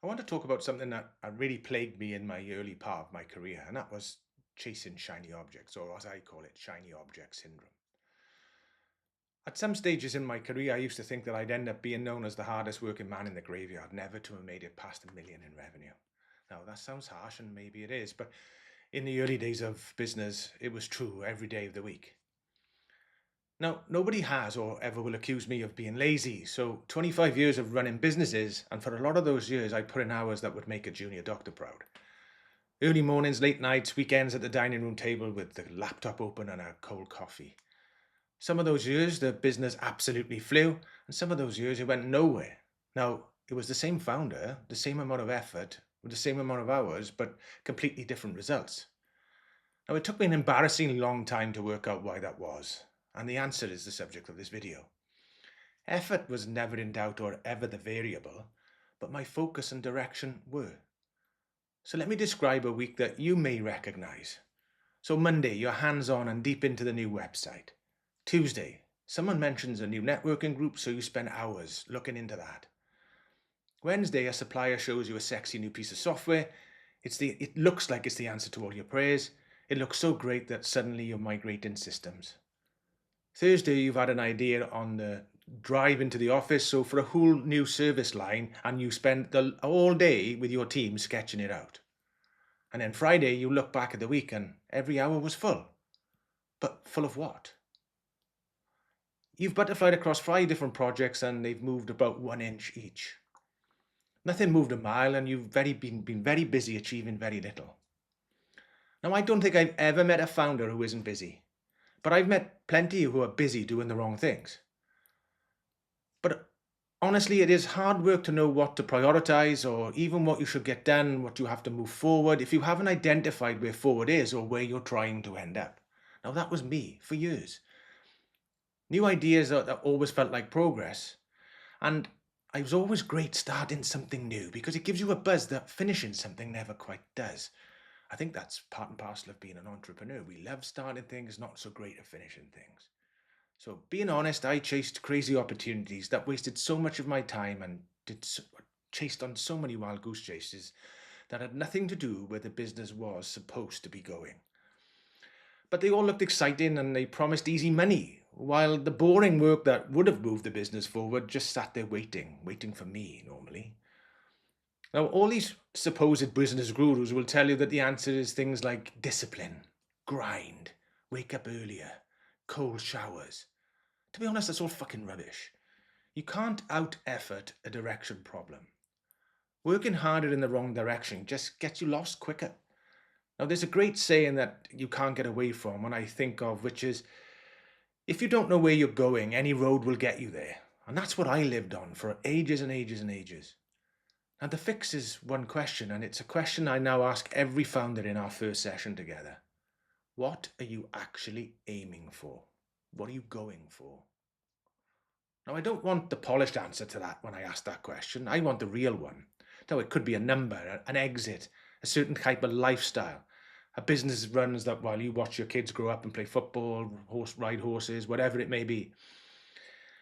I want to talk about something that really plagued me in my early part of my career, and that was chasing shiny objects, or as I call it, shiny object syndrome. At some stages in my career, I used to think that I'd end up being known as the hardest working man in the graveyard, never to have made it past 1 million in revenue. Now, that sounds harsh, and maybe it is, but in the early days of business, it was true every day of the week. Now, nobody has or ever will accuse me of being lazy. So, 25 years of running businesses, and for a lot of those years, I put in hours that would make a junior doctor proud. Early mornings, late nights, weekends at the dining room table with the laptop open and a cold coffee. Some of those years, the business absolutely flew, and some of those years, it went nowhere. Now, it was the same founder, the same amount of effort, with the same amount of hours, but completely different results. Now, it took me an embarrassingly long time to work out why that was, and the answer is the subject of this video. Effort was never in doubt or ever the variable, but my focus and direction were. So let me describe a week that you may recognize. So Monday, you're hands-on and deep into the new website. Tuesday, someone mentions a new networking group, so you spend hours looking into that. Wednesday, a supplier shows you a sexy new piece of software. It looks like it's the answer to all your prayers. It looks so great that suddenly you're migrating systems. Thursday, you've had an idea on the drive into the office, so for a whole new service line, and you spend all day with your team sketching it out. And then Friday, you look back at the week and every hour was full. But full of what? You've butterflied across 5 different projects and they've moved about 1 inch each. Nothing moved a mile and you've been very busy achieving very little. Now, I don't think I've ever met a founder who isn't busy, but I've met plenty who are busy doing the wrong things. But honestly, it is hard work to know what to prioritize or even what you should get done, what you have to move forward if you haven't identified where forward is or where you're trying to end up. Now, that was me for years. New ideas that always felt like progress. And it was always great starting something new because it gives you a buzz that finishing something never quite does. I think that's part and parcel of being an entrepreneur. We love starting things, not so great at finishing things. So, being honest, I chased crazy opportunities that wasted so much of my time and chased on so many wild goose chases that had nothing to do where the business was supposed to be going. But they all looked exciting and they promised easy money, while the boring work that would have moved the business forward just sat there waiting for me normally. Now, all these supposed business gurus will tell you that the answer is things like discipline, grind, wake up earlier, cold showers. To be honest, that's all fucking rubbish. You can't out-effort a direction problem. Working harder in the wrong direction just gets you lost quicker. Now, there's a great saying that you can't get away from when I think of, which is, if you don't know where you're going, any road will get you there. And that's what I lived on for ages and ages and ages. Now, the fix is one question, and it's a question I now ask every founder in our first session together. What are you actually aiming for? What are you going for? Now, I don't want the polished answer to that when I ask that question. I want the real one. Now, it could be a number, an exit, a certain type of lifestyle. A business runs that while you watch your kids grow up and play football, ride horses, whatever it may be.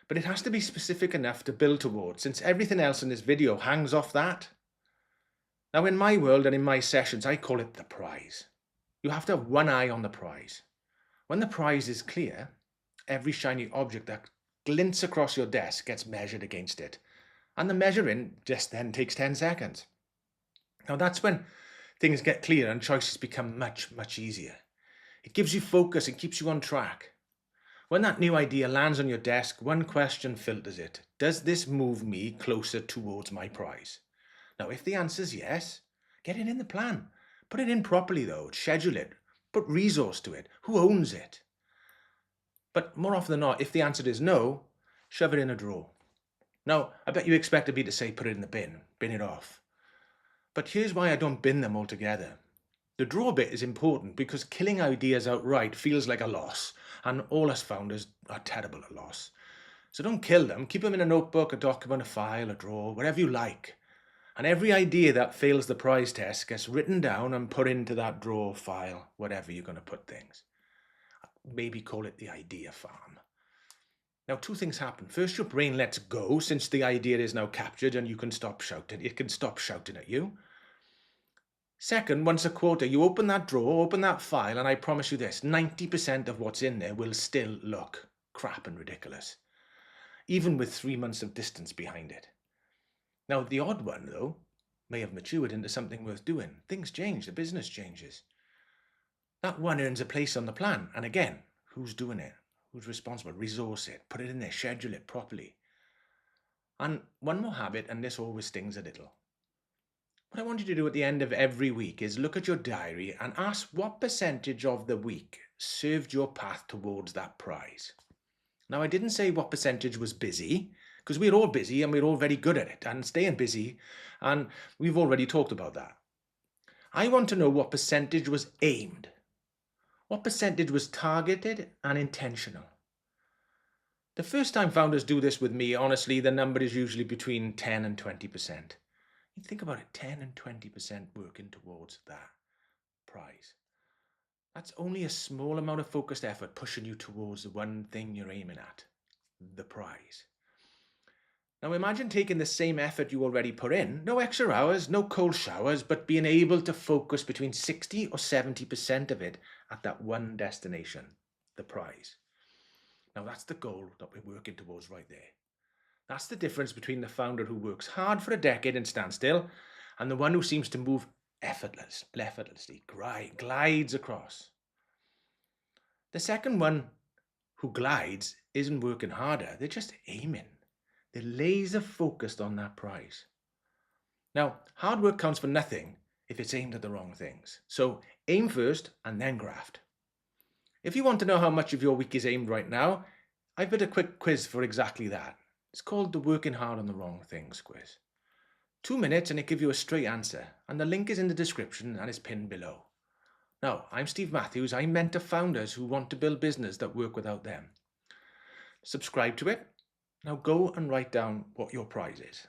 But it has to be specific enough to build towards, since everything else in this video hangs off that. Now, in my world and in my sessions, I call it the prize. You have to have one eye on the prize. When the prize is clear, every shiny object that glints across your desk gets measured against it. And the measuring just then takes 10 seconds. Now, that's when things get clear and choices become much, much easier. It gives you focus and keeps you on track. When that new idea lands on your desk, one question filters it. Does this move me closer towards my prize? Now, if the answer is yes, get it in the plan. Put it in properly though, schedule it, put resource to it. Who owns it? But more often than not, if the answer is no, shove it in a drawer. Now, I bet you expected me to say put it in the bin it off. But here's why I don't bin them altogether. The draw bit is important because killing ideas outright feels like a loss, and all us founders are terrible at loss. So don't kill them, keep them in a notebook, a document, a file, a drawer, whatever you like. And every idea that fails the prize test gets written down and put into that drawer, file, whatever you're going to put things. Maybe call it the idea farm. Now, two things happen. First, your brain lets go since the idea is now captured and you can stop shouting. It can stop shouting at you. Second, once a quarter, you open that drawer, open that file, and I promise you this, 90% of what's in there will still look crap and ridiculous, even with 3 months of distance behind it. Now, the odd one, though, may have matured into something worth doing. Things change, the business changes. That one earns a place on the plan. And again, who's doing it? Who's responsible? Resource it, put it in there, schedule it properly. And one more habit, and this always stings a little. What I want you to do at the end of every week is look at your diary and ask what percentage of the week served your path towards that prize. Now, I didn't say what percentage was busy, because we're all busy and we're all very good at it and staying busy, and we've already talked about that. I want to know what percentage was aimed, what percentage was targeted and intentional. The first time founders do this with me, honestly, the number is usually between 10 and 20%. You think about it, 10 and 20% working towards that prize. That's only a small amount of focused effort pushing you towards the one thing you're aiming at, the prize. Now imagine taking the same effort you already put in, no extra hours, no cold showers, but being able to focus between 60 or 70% of it at that one destination, the prize. Now that's the goal that we're working towards right there. That's the difference between the founder who works hard for a decade and stands still and the one who seems to move effortlessly, glides across. The second one who glides isn't working harder, they're just aiming. They're laser focused on that prize. Now, hard work counts for nothing if it's aimed at the wrong things. So aim first and then graft. If you want to know how much of your week is aimed right now, I've got a quick quiz for exactly that. It's called the Working Hard on the Wrong Things quiz. 2 minutes and it gives you a straight answer, and the link is in the description and is pinned below. Now, I'm Steve Matthews. I mentor founders who want to build business that work without them. Subscribe to it. Now go and write down what your prize is.